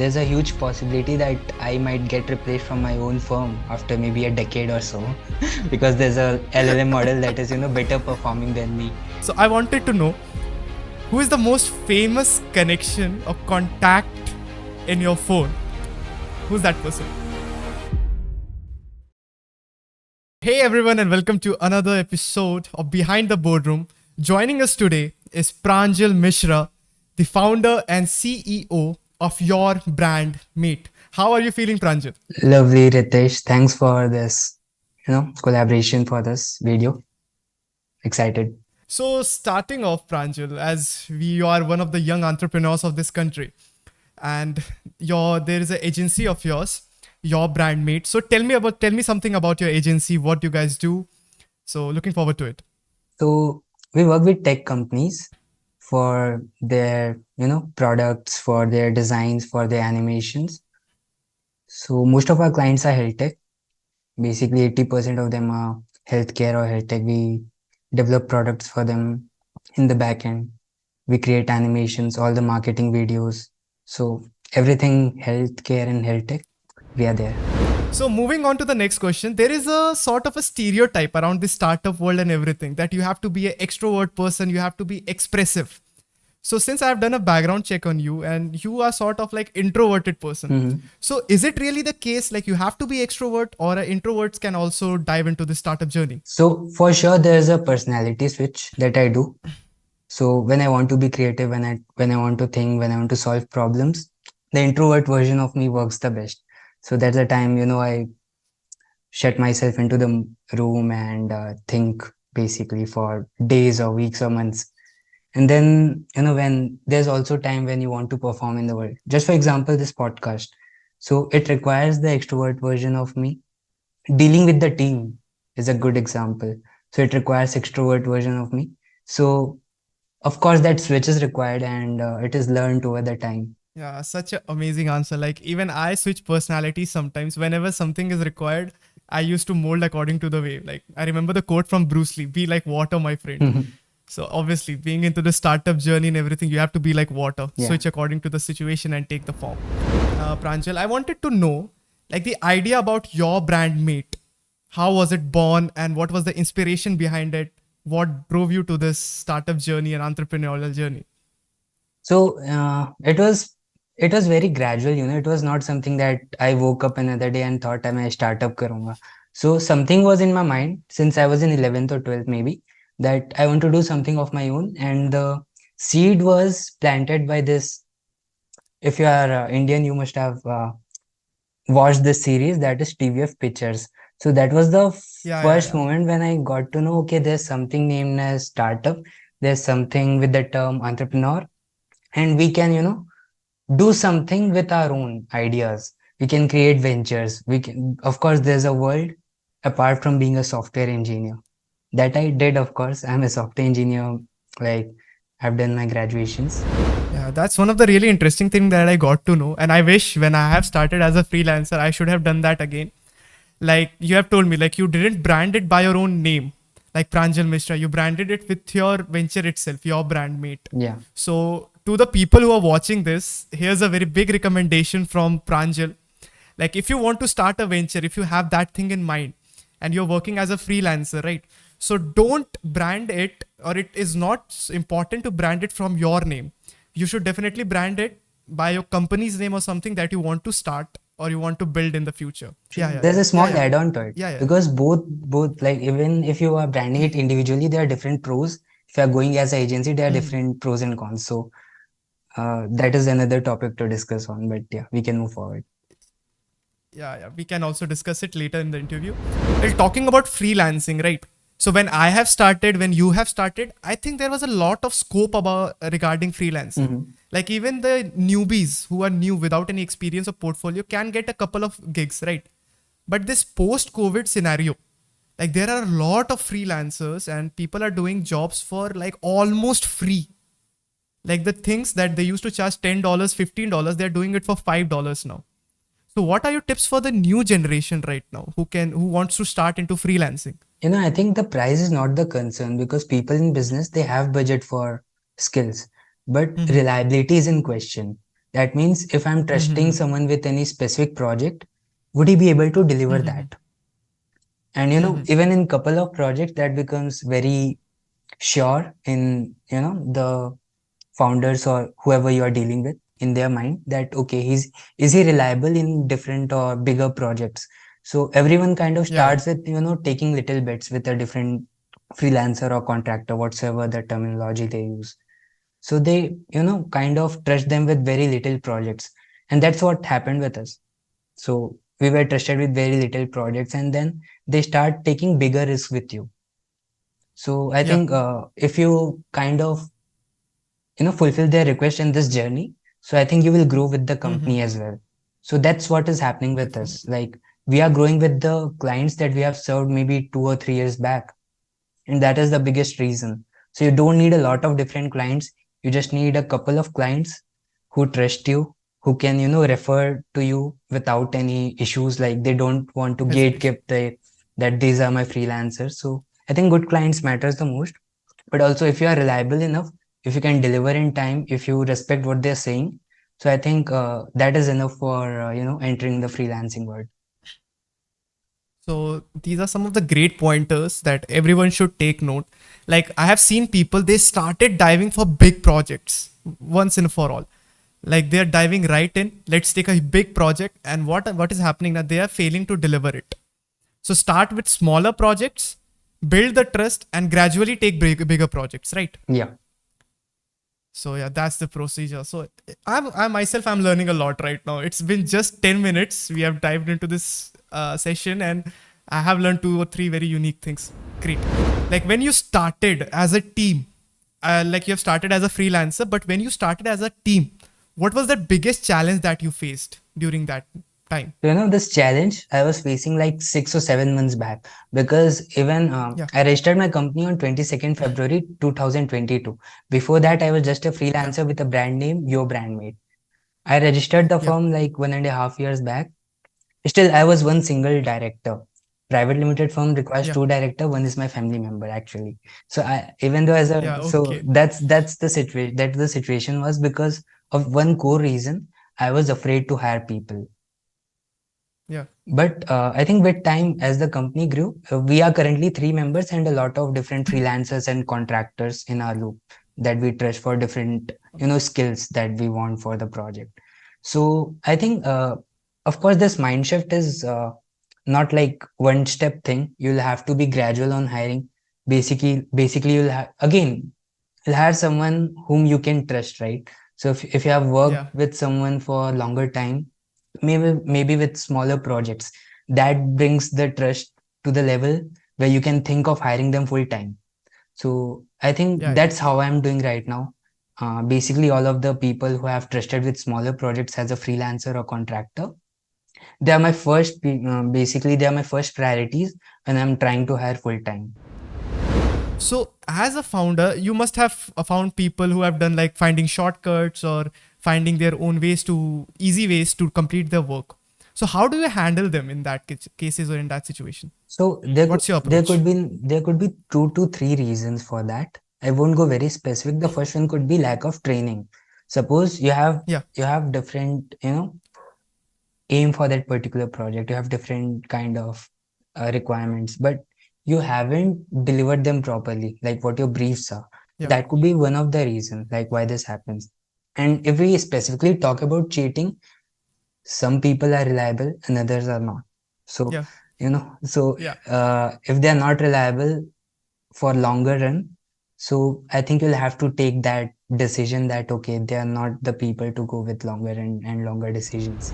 there's a huge possibility that I might get replaced from my own firm after maybe a decade or so because there's a LLM model that is, better performing than me. So I wanted to know who is the most famous connection or contact in your phone? Who's that person? Hey everyone, and welcome to another episode of Behind the Boardroom. Joining us today is Pranjal Mishra, the founder and CEO of your brand Mate. How are you feeling, Pranjal? Lovely, Ritesh. Thanks for this, collaboration for this video. Excited. So, starting off, Pranjal, as we are one of the young entrepreneurs of this country, and there is an agency of yours, your brand Mate. So, tell me something about your agency, what you guys do. So, looking forward to it. So we work with tech companies for their, products, for their designs, for their animations. So most of our clients are health tech. Basically, 80% of them are healthcare or health tech. We develop products for them in the back end. We create animations, all the marketing videos. So everything healthcare and health tech, we are there. So moving on to the next question, there is a sort of a stereotype around the startup world and everything that you have to be an extrovert person, you have to be expressive. So since I've done a background check on you and you are sort of like introverted person. So is it really the case like you have to be extrovert or introverts can also dive into the startup journey? So for sure, there's a personality switch that I do. So when I want to be creative, when I want to think, when I want to solve problems, the introvert version of me works the best. So that's the time, I shut myself into the room and think basically for days or weeks or months. And then, when there's also time when you want to perform in the world. Just for example, this podcast. So it requires the extrovert version of me. Dealing with the team is a good example. So it requires extrovert version of me. So of course, that switch is required and it is learned over the time. Yeah, such an amazing answer. Like even I switch personalities sometimes. Whenever something is required, I used to mold according to the wave. Like I remember the quote from Bruce Lee, be like water, my friend. So obviously being into the startup journey and everything, you have to be like water, switch according to the situation and take the form. Pranjal, I wanted to know like the idea about your brand Mate. How was it born and what was the inspiration behind it? What drove you to this startup journey and entrepreneurial journey? So it was very gradual, it was not something that I woke up another day and thought I startup karunga. So something was in my mind since I was in 11th or 12th maybe that I want to do something of my own, and the seed was planted by this. If you are Indian, you must have watched this series that is TVF Pictures. So that was the first moment when I got to know, okay, there's something named as startup. There's something with the term entrepreneur, and we can, do something with our own ideas. We can create ventures. We can, of course, there's a world apart from being a software engineer. That I did, of course. I'm a software engineer. Like I've done my graduations. Yeah, that's one of the really interesting things that I got to know. And I wish when I have started as a freelancer, I should have done that again. Like you have told me, like you didn't brand it by your own name, like Pranjal Mishra. You branded it with your venture itself, your brand Mate. Yeah. So to the people who are watching this, here's a very big recommendation from Pranjal. Like if you want to start a venture, if you have that thing in mind and you're working as a freelancer, right? So don't brand it, or it is not important to brand it from your name. You should definitely brand it by your company's name or something that you want to start or you want to build in the future. There's a small add-on to it. Because both like even if you are branding it individually, there are different pros. If you are going as an agency, there are different pros and cons. So that is another topic to discuss on, but yeah, we can move forward. Yeah, we can also discuss it later in the interview. Well, talking about freelancing, right? So when I have started, when you have started, I think there was a lot of scope about regarding freelancing. Like even the newbies who are new without any experience or portfolio can get a couple of gigs, right? But this post-COVID scenario, like there are a lot of freelancers and people are doing jobs for like almost free. Like the things that they used to charge $10, $15, they're doing it for $5 now. So what are your tips for the new generation right now who wants to start into freelancing? I think the price is not the concern because people in business, they have budget for skills, but reliability is in question. That means if I'm trusting Mm-hmm. someone with any specific project, would he be able to deliver Mm-hmm. that? And Mm-hmm. even in couple of projects, that becomes very sure in the founders or whoever you are dealing with, in their mind, that okay, is he reliable in different or bigger projects. So everyone kind of Yeah, yeah. starts with taking little bets with a different freelancer or contractor, whatsoever the terminology they use. So they kind of trust them with very little projects, and that's what happened with us. So we were trusted with very little projects, and then they start taking bigger risks with you. So I Yeah. think if you kind of fulfill their request in this journey, so I think you will grow with the Mm-hmm. company as well. So that's what is happening with us. Definitely. Like, we are growing with the clients that we have served maybe 2 or 3 years back, and that is the biggest reason. So you don't need a lot of different clients. You just need a couple of clients who trust you, who can refer to you without any issues. Like, they don't want to Hesitation. gatekeep that these are my freelancers. So I think good clients matters the most. But also, if you are reliable enough, if you can deliver in time, if you respect what they're saying, so I think that is enough for entering the freelancing world. So these are some of the great pointers that everyone should take note. Like I have seen people, they started diving for big projects once and for all. Like they're diving right in. Let's take a big project, and what is happening now? They are failing to deliver it. So start with smaller projects, build the trust, and gradually take bigger projects. Right. Yeah. So yeah, that's the procedure. So I myself I'm learning a lot right now. It's been just 10 minutes. We have dived into this session, and I have learned 2 or 3 very unique things. Great. Like when you started as a team, like you have started as a freelancer, but when you started as a team, what was the biggest challenge that you faced during that time? This challenge I was facing like 6 or 7 months back, because even Yeah, I registered my company on 22nd February 2022. Before that, I was just a yeah, freelancer with a brand name, Your Brandmate. I registered the yeah, firm like 1.5 years back. Still, I was one single director. Private limited firm requires yeah, two director. One is my family member actually. So I, even though as a, yeah. so Okay. that's the situation. That the situation was because of one core reason. I was afraid to hire people. Yeah, But I think with time, as the company grew, we are currently 3 members and a lot of different freelancers and contractors in our loop that we trust for different, skills that we want for the project. So I think, of course, this mind shift is not like one step thing. You'll have to be gradual on hiring. Basically, you'll have again, you'll hire someone whom you can trust, right? So if you have worked yeah, with someone for a longer time, maybe with smaller projects, that brings the trust to the level where you can think of hiring them full time. So I think yeah, yeah. that's how I'm doing right now. Basically, all of the people who have trusted with smaller projects as a freelancer or contractor, they are my basically they are my first priorities when I'm trying to hire full time. So, as a founder, you must have found people who have done like finding shortcuts or finding their own ways to easy ways to complete their work. So, how do you handle them in that cases or in that situation? So there could What's your there approach? could be there could be 2 to 3 reasons for that. I won't go very specific. The first one could be lack of training. Suppose Yeah, you have different aim for that particular project. You have different kind of requirements, but you haven't delivered them properly, like what your briefs are. yeah, That could be one of the reasons, like why this happens. And if we specifically talk about cheating, some people are reliable and others are not. So yeah, so yeah. if they are not reliable for longer run, so I think you'll have to take that decision that okay, they are not the people to go with longer and longer decisions.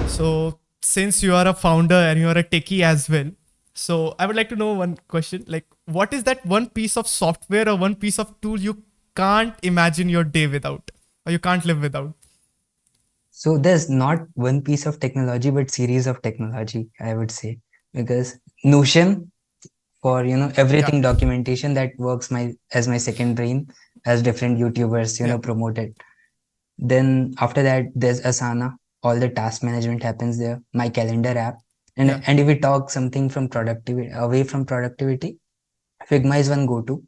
So, since you are a founder and you are a techie as well, so I would like to know one question like, what is that one piece of software or one piece of tool you can't imagine your day without or you can't live without? So there's not one piece of technology, but series of technology, I would say, because Notion for Yeah, everything documentation, that works my as my second brain, as different YouTubers yeah, promote it. Then after that, there's Asana. All the task management happens there. My calendar app, yeah, and if we talk something from productivity, away from productivity, Figma is one go-to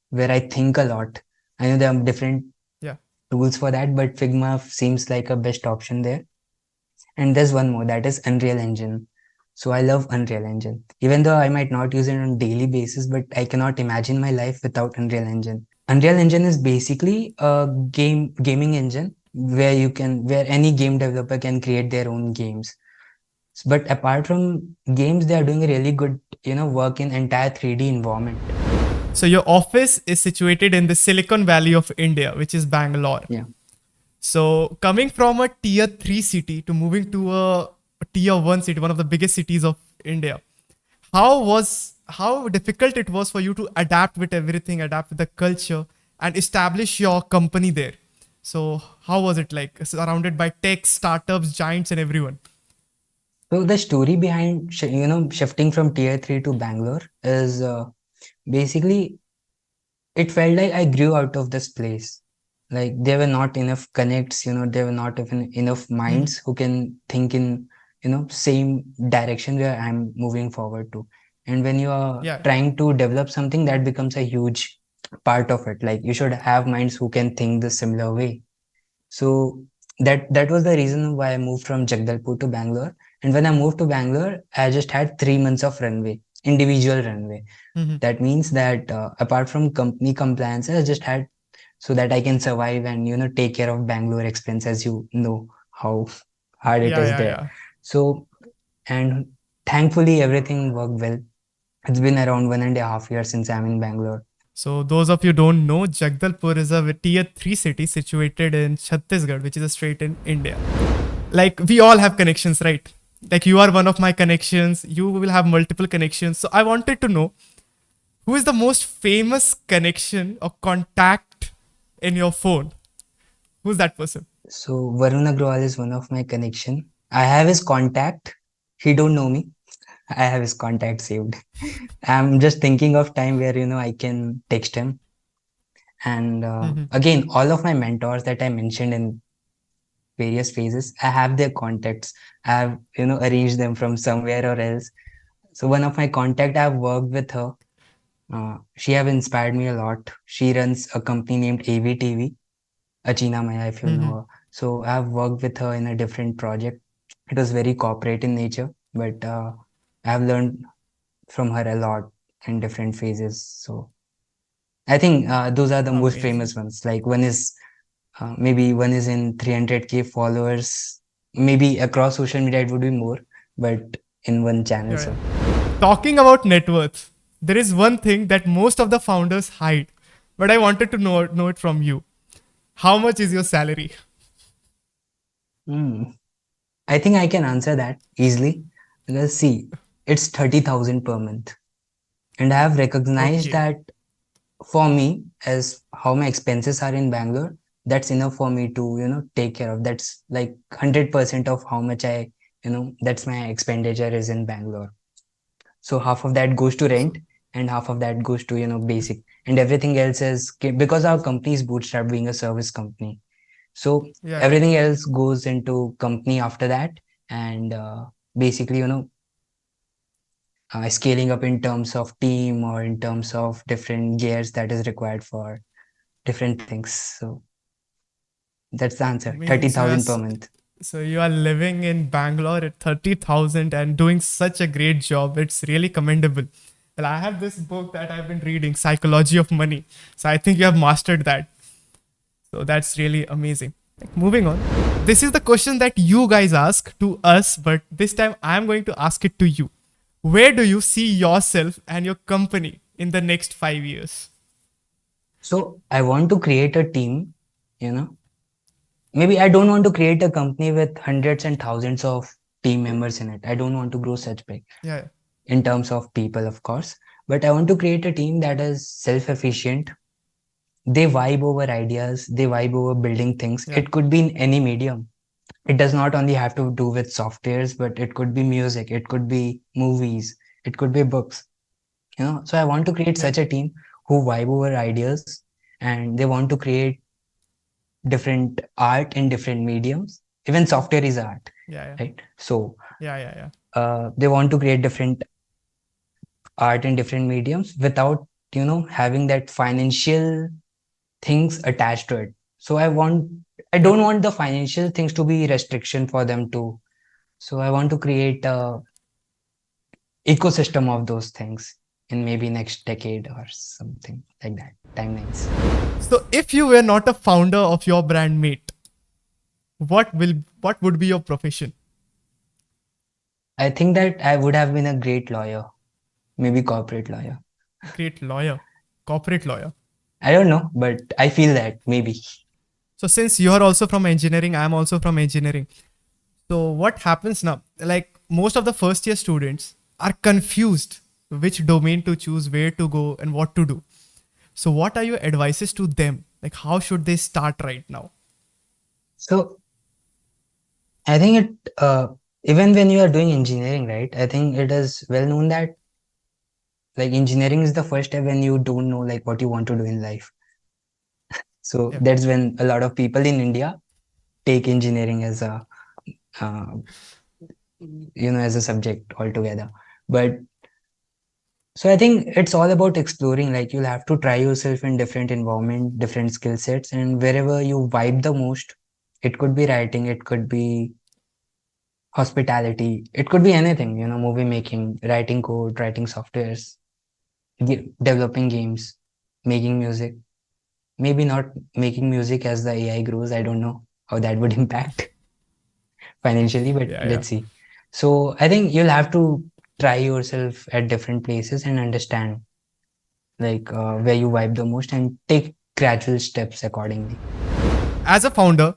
where I think a lot. I know there are different yeah, tools for that, but Figma seems like a best option there. And there's one more, that is Unreal Engine. So I love Unreal Engine. Even though I might not use it on daily basis, but I cannot imagine my life without Unreal Engine. Unreal Engine is basically a gaming engine where any game developer can create their own games. But apart from games, they are doing a really good, work in entire 3D environment. So your office is situated in the Silicon Valley of India, which is Bangalore. Yeah. So coming from a tier 3 city to moving to a tier 1 city, one of the biggest cities of India, how difficult it was for you to adapt with everything, adapt with the culture, and establish your company there? So how was it like, surrounded by tech startups, giants, and everyone? So the story behind shifting from tier 3 to Bangalore is basically it felt like I grew out of this place. Like there were not enough connects, there were not even enough Mhm. minds who can think in, same direction where I'm moving forward to. And when you are Yeah. trying to develop something, that becomes a huge part of it. Like you should have minds who can think the similar way. So that was the reason why I moved from Jagdalpur to Bangalore. And when I moved to Bangalore, I just had 3 months of runway, individual runway. Mhm. That means that apart from company compliances, I just had so that I can survive and take care of Bangalore expense, as you know how hard it Yeah, is yeah, there. yeah. So and thankfully everything worked well. It's been around 1.5 years since I'm in Bangalore. So those of you don't know, Jagdalpur is a tier 3 city situated in Chhattisgarh, which is a state in India. Like we all have connections, right? Like you are one of my connections, you will have multiple connections. So I wanted to know, who is the most famous connection or contact in your phone? Who's that person? So Varun Agrawal is one of my connection. I have his contact. He don't know me. I have his contact saved. I'm just thinking of time where I can text him. And Mhm. again, all of my mentors that I mentioned in various phases, I have their contacts. I have arranged them from somewhere or else. So one of my contact, I've worked with her. She have inspired me a lot. She runs a company named AVTV, Achina Maya, if you know Mhm. her. So I've worked with her in a different project. It was very corporate in nature, but I've learned from her a lot in different phases. So I think those are the most Amazing. famous ones. Like maybe one is in 300K followers. Maybe across social media it would be more, but in one channel. Yeah, So yeah. Talking about net worth, there is one thing that most of the founders hide, but I wanted to know it from you. How much is your salary? hmm, I think I can answer that easily. Because see, it's 30,000 per month, and I have recognized Okay. that for me, as how my expenses are in Bangalore, that's enough for me to take care of. That's like 100% of how much that's my expenditure is in Bangalore. So half of that goes to So rent and half of that goes to basic, and everything else is because our company is bootstrapped, being a service company. So yeah, yeah. everything else goes into company after that. And basically scaling up in terms of team or in terms of different gears that is required for different things. So that's the answer. Amazing. 30,000 per month. So you are living in Bangalore at 30,000 and doing such a great job. It's really commendable. Well, I have this book that I've been reading, Psychology of Money. So I think you have mastered that. So that's really amazing. Like, moving on. This is the question that you guys ask to us, but this time I'm going to ask it to you. Where do you see yourself and your company in the next 5 years? So I want to create a team, you know, maybe I don't want to create a company with hundreds and thousands of team members in it. I don't want to grow such big Yeah, in terms of people, of course, but I want to create a team that is self-efficient. They vibe over ideas, they vibe over building things. yeah, It could be in any medium. It does not only have to do with softwares, but it could be music, it could be movies, it could be books. So I want to create yeah, such a team who vibe over ideas, and they want to create different art in different mediums. Even software is art, yeah, yeah, right? So yeah, yeah, yeah. they want to create different art in different mediums without having that financial things attached to it. So I Yeah. don't want the financial things to be restriction for them too. So I want to create a ecosystem of those things in maybe next decade or something like that. Timelines. So if you were not a founder of your brand mate, what would be your profession? I think that I would have been a great lawyer, maybe corporate lawyer. Great lawyer, corporate lawyer. I don't know, but I feel that maybe. So since you are also from engineering, I am also from engineering. So what happens now? Like most of the first year students are confused which domain to choose, where to go, and what to do. So what are your advices to them? Like how should they start right now? So I think even when you are doing engineering, right? I think it is well known that like engineering is the first step when you don't know like what you want to do in life. So Yeah. that's when a lot of people in India take engineering as a uh, as a subject altogether. But so I think it's all about exploring. Like you'll have to try yourself in different environment, different skill sets, and wherever you vibe the most. It could be writing, it could be hospitality, it could be anything. Movie making, writing code, writing softwares, developing games, making music. Maybe not making music as the AI grows. I don't know how that would impact financially, but Yeah, yeah. let's see. So I think you'll have to try yourself at different places and understand like where you vibe the most and take gradual steps accordingly. As a founder,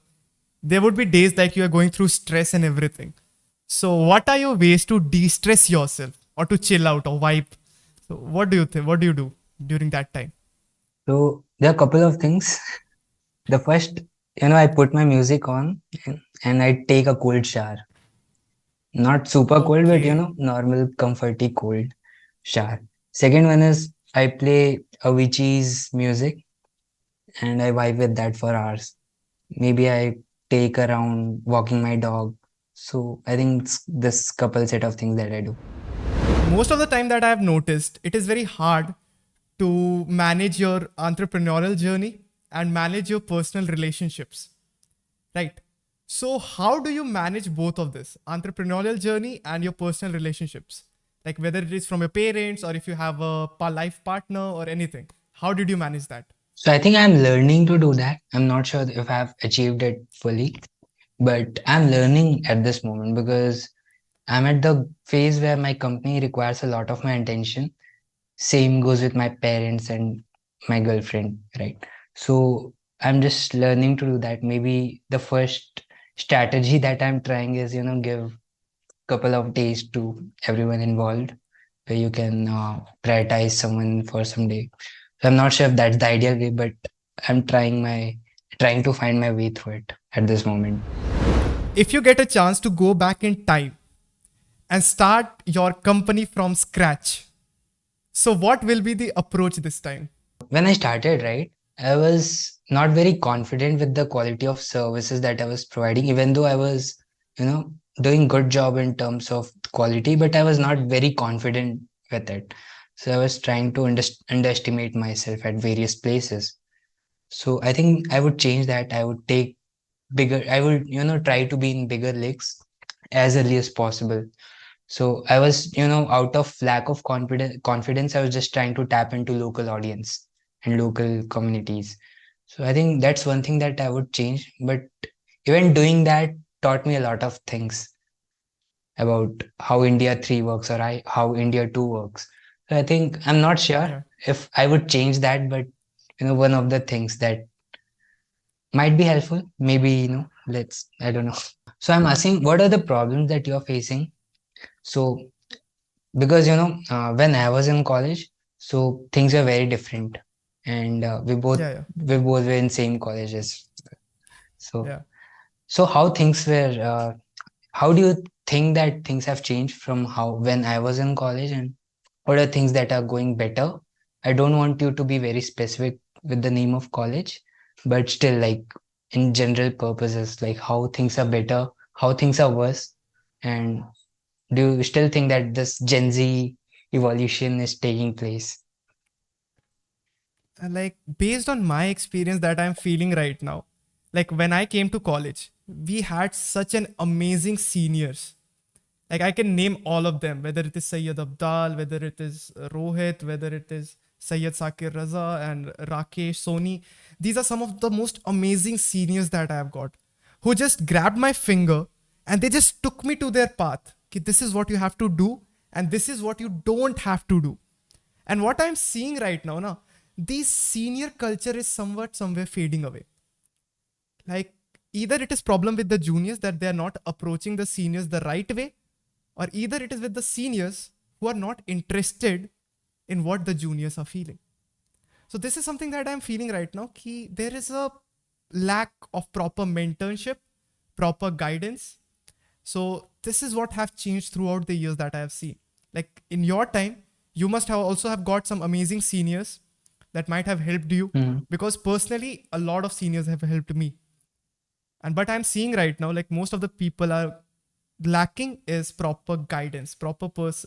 there would be days like you are going through stress and everything. So what are your ways to de-stress yourself or to chill out or vibe? So what do you think? What do you do during that time? So there are a couple of things. The first, I put my music on and I take a cold shower. Not super cold, but Okay. normal, comforty cold shower. Second one is I play Avicii's music and I vibe with that for hours. Maybe I take around walking my dog. So I think it's this couple set of things that I do. Most of the time that I have noticed, it is very hard to manage your entrepreneurial journey and manage your personal relationships, right? So how do you manage both of this, entrepreneurial journey and your personal relationships? Like whether it is from your parents or if you have a life partner or anything. How did you manage that? So I think I'm learning to do that. I'm not sure if I've achieved it fully, but I'm learning at this moment because I'm at the phase where my company requires a lot of my attention. Same goes with my parents and my girlfriend, right? So I'm just learning to do that. Maybe the first strategy that I'm trying is, give couple of days to everyone involved where you can prioritize someone for some day. So I'm not sure if that's the ideal way, but I'm trying to find my way through it at this moment. If you get a chance to go back in time and start your company from scratch, so what will be the approach this time? When I started, right, I was not very confident with the quality of services that I was providing, even though I was, doing good job in terms of quality, but I was not very confident with it. So I was trying to underestimate myself at various places. So I think I would change that. I would take bigger, I would, try to be in bigger leagues as early as possible. So I was, out of lack of confidence, I was just trying to tap into local audience and local communities. So I think that's one thing that I would change. But even doing that taught me a lot of things about how India 3 works or how India 2 works. So I think I'm not sure Yeah. if I would change that, but one of the things that might be helpful, maybe, I don't know. So I'm asking, what are the problems that you're facing? So because when I was in college, so things were very different, and Yeah, yeah. we both were in same colleges. So Yeah. how things were? How do you think that things have changed from how when I was in college, and what are things that are going better? I don't want you to be very specific with the name of college, but still, like in general purposes, like how things are better, how things are worse, and do you still think that this Gen Z evolution is taking place? Like based on my experience that I'm feeling right now, like when I came to college, we had such an amazing seniors. Like I can name all of them, whether it is Sayyid Abdal, whether it is Rohit, whether it is Sayyid Sakir Raza and Rakesh Soni. These are some of the most amazing seniors that I have got, who just grabbed my finger and they just took me to their path. Ki, this is what you have to do, and this is what you don't have to do. And what I'm seeing right now, na, this senior culture is somewhere fading away. Like either it is problem with the juniors that they are not approaching the seniors the right way, or either it is with the seniors who are not interested in what the juniors are feeling. So this is something that I'm feeling right now. Ki there is a lack of proper mentorship, proper guidance. So this is what have changed throughout the years that I have seen. Like in your time, you must have also have got some amazing seniors that might have helped you, because personally, a lot of seniors have helped me. And but I'm seeing right now, like most of the people are lacking is proper guidance,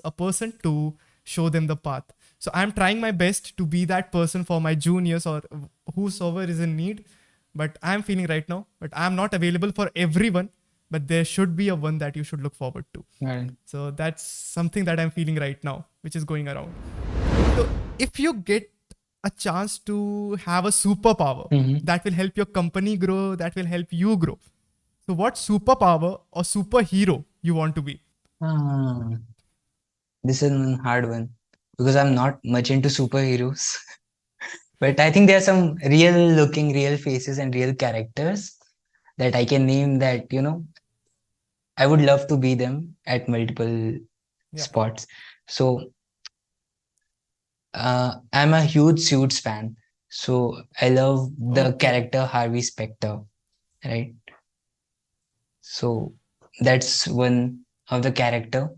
a person to show them the path. So I'm trying my best to be that person for my juniors or whosoever is in need. But I'm feeling right now, but I'm not available for everyone. But there should be a one that you should look forward to. Right. So that's something that I'm feeling right now, which is going around. So if you get a chance to have a superpower that will help your company grow, that will help you grow. So what superpower or superhero you want to be? Ah, this is a hard one because I'm not much into superheroes. But I think there are some real looking, real faces and real characters that I can name that, I would love to be them at multiple Yeah. spots. So I'm a huge Suits fan. So I love the Okay. character Harvey Specter, right? So that's one of the character.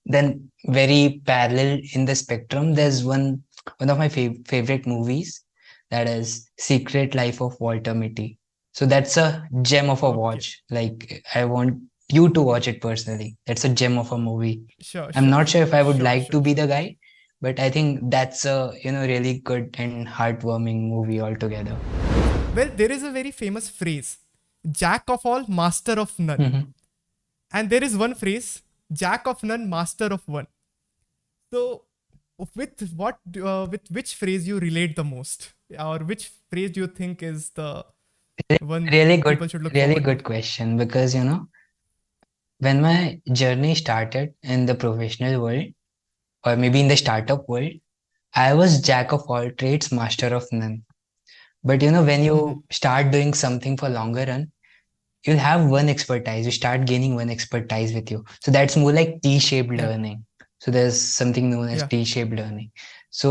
Then very parallel in the spectrum, there's one of my favorite movies, that is Secret Life of Walter Mitty. So that's a gem of a Okay. watch. Like I want you to watch it personally. That's a gem of a movie. Sure, I'm sure. not sure if I would Sure, like to sure, be sure. the guy, but I think that's a really good and heartwarming movie altogether. Well, there is a very famous phrase, Jack of all, master of none. Mhm. And there is one phrase, Jack of none, master of one. So with which phrase you relate the most? Or which phrase do you think is the one Really good, people should look really forward to? good question, because when my journey started in the professional world, or maybe in the startup world, I was jack of all trades, master of none. But when you start doing something for longer run, you'll have one expertise. You start gaining one expertise with you. So that's more like T-shaped Yeah. learning. So there's something known as Yeah. T-shaped learning. So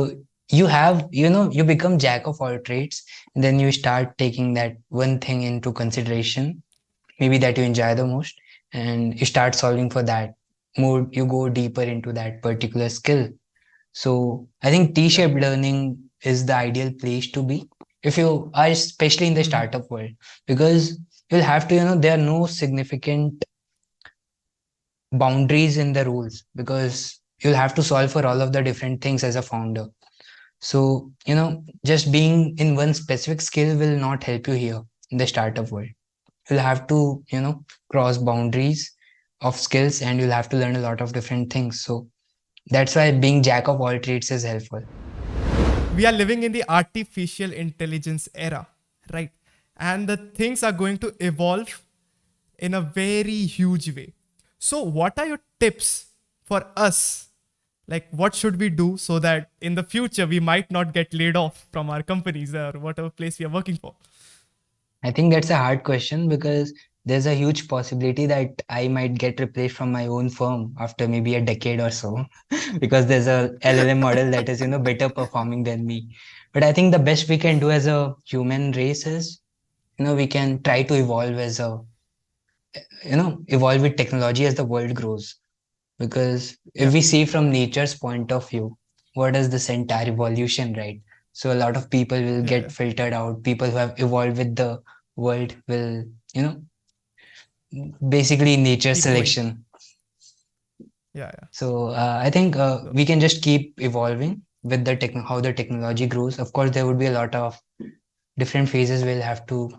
you have, you become jack of all trades, and then you start taking that one thing into consideration, maybe that you enjoy the most, and you start solving for that more. You go deeper into that particular skill. So I think Yeah. T-shaped learning is the ideal place to be if you are, especially in the startup world, because you'll have to, there are no significant boundaries in the rules, because you'll have to solve for all of the different things as a founder. So, just being in one specific skill will not help you here in the startup world. You'll have to, cross boundaries of skills, and you'll have to learn a lot of different things. So that's why being jack of all trades is helpful. We are living in the artificial intelligence era, right? And the things are going to evolve in a very huge way. So, what are your tips for us? Like, what should we do so that in the future we might not get laid off from our companies or whatever place we are working for? I think that's a hard question, because there's a huge possibility that I might get replaced from my own firm after maybe a decade or so, because there's a LLM model that is, better performing than me. But I think the best we can do as a human race is, we can try to evolve evolve with technology as the world grows. Because if Yeah, we see from nature's point of view, what is this entire evolution, right? So a lot of people will yeah, get yeah. filtered out. People who have evolved with the world will, basically nature Keep going. selection. Yeah, yeah. So I think So, we can just keep evolving with the how the technology grows. Of course, there would be a lot of different phases we'll have to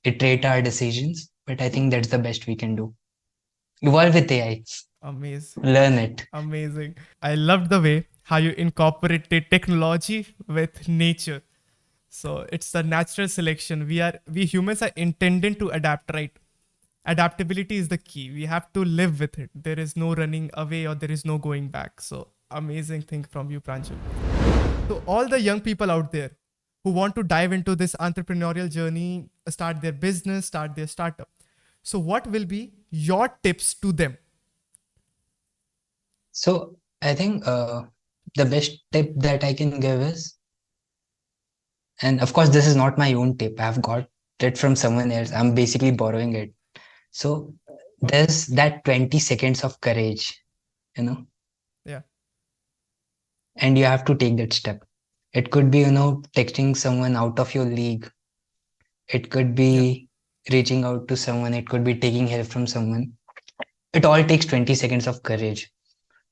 iterate our decisions. But I think that's the best we can do. Evolve with AI, Amazing. learn it. Amazing. I loved the way how you incorporated technology with nature. So it's the natural selection. We humans are intended to adapt, right? Adaptability is the key. We have to live with it. There is no running away or there is no going back. So amazing thing from you, Pranjal. So all the young people out there who want to dive into this entrepreneurial journey, start their business, start their startup. So what will be your tips to them? So I think the best tip that I can give is, and of course, this is not my own tip. I've got it from someone else. I'm basically borrowing it. So Okay. there's that 20 seconds of courage, you know, Yeah. and you have to take that step. It could be, texting someone out of your league. It could Yeah. be reaching out to someone. It could be taking help from someone. It all takes 20 seconds of courage.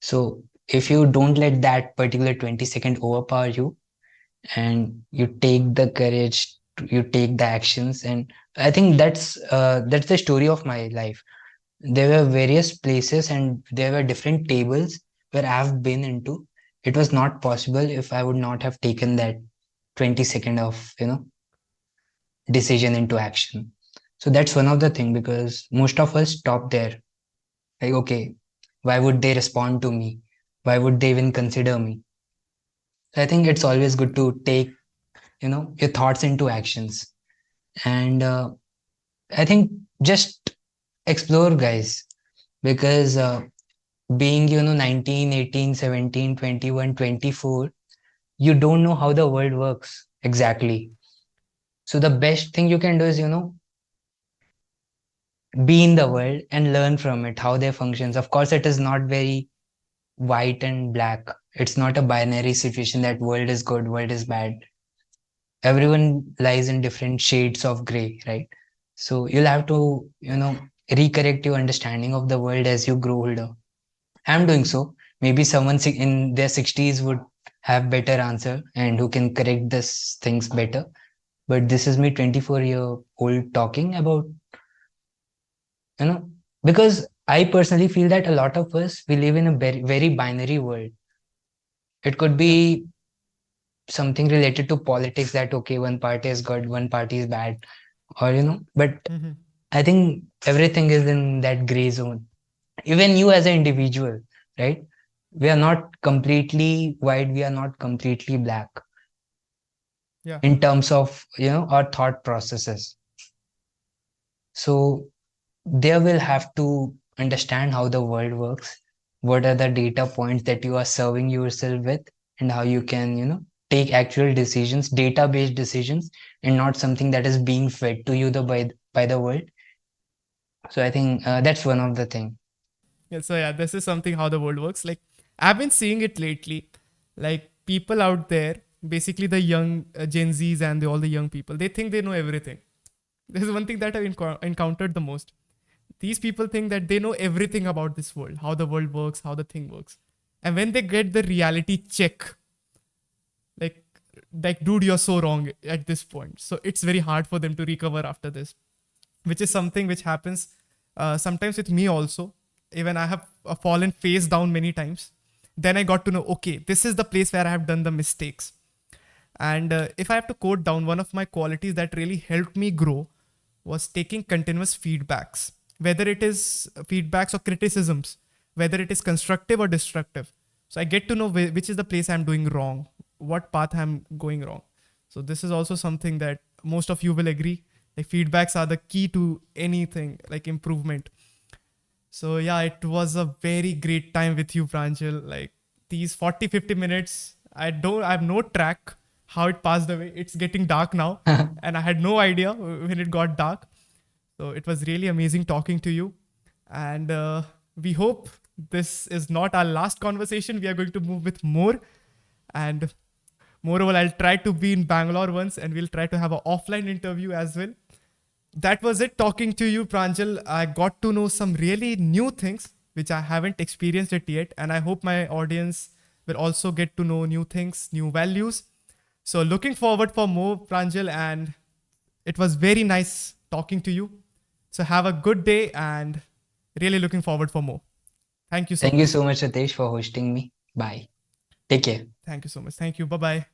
So if you don't let that particular 20-second overpower you, and you take the courage, you take the actions, and I think that's the story of my life. There were various places and there were different tables where I've been into. It was not possible if I would not have taken that 20-second of decision into action. So that's one of the thing, because most of us stop there. Like, okay, why would they respond to me? Why would they even consider me? I think it's always good to take your thoughts into actions. And I think just explore, guys, because being 19, 18, 17, 21, 24, you don't know how the world works exactly. So the best thing you can do is be in the world and learn from it, how they functions. Of course, it is not very white and black. It's not a binary situation that world is good, world is bad. Everyone lies in different shades of gray, right? So you'll have to recorrect your understanding of the world as you grow older. I'm doing so. Maybe someone in their 60s would have better answer and who can correct this things better. But this is me, 24-year-old, talking about, you know, because I personally feel that a lot of us, we live in a very, very binary world. It could Yeah. be something related to politics, that, okay, one party is good, one party is bad, or, but Mm-hmm. I think everything is in that gray zone. Even you as an individual, right? We are not completely white, we are not completely black Yeah. in terms of our thought processes. So there will have to understand how the world works, what are the data points that you are serving yourself with, and how you can take actual decisions, data based decisions, and not something that is being fed to you by the world. So I think that's one of the thing. Yeah. So yeah, this is something how the world works. Like I've been seeing it lately. Like people out there, basically the young Gen Zs and all the young people, they think they know everything. This is one thing that I've encountered the most. These people think that they know everything about this world, how the world works, how the thing works. And when they get the reality check, like dude, you're so wrong at this point. So it's very hard for them to recover after this, which is something which happens sometimes with me also. Even I have fallen face down many times. Then I got to know, okay, this is the place where I have done the mistakes. And if I have to quote down one of my qualities that really helped me grow was taking continuous feedbacks, whether it is feedbacks or criticisms, whether it is constructive or destructive. So I get to know which is the place I'm doing wrong, what path I'm going wrong. So this is also something that most of you will agree. Like feedbacks are the key to anything, like improvement. So yeah, it was a very great time with you, Pranjal. Like these 40, 50 minutes, I have no track how it passed away. It's getting dark now. And I had no idea when it got dark. So it was really amazing talking to you. And we hope this is not our last conversation. We are going to move with more. And moreover, I'll try to be in Bangalore once and we'll try to have an offline interview as well. That was it talking to you, Pranjal. I got to know some really new things which I haven't experienced it yet. And I hope my audience will also get to know new things, new values. So looking forward for more, Pranjal. And it was very nice talking to you. So have a good day and really looking forward for more. Thank you so Thank you much. so much, Satish, for hosting me. Bye. Take care. Thank you so much. Thank you. Bye bye.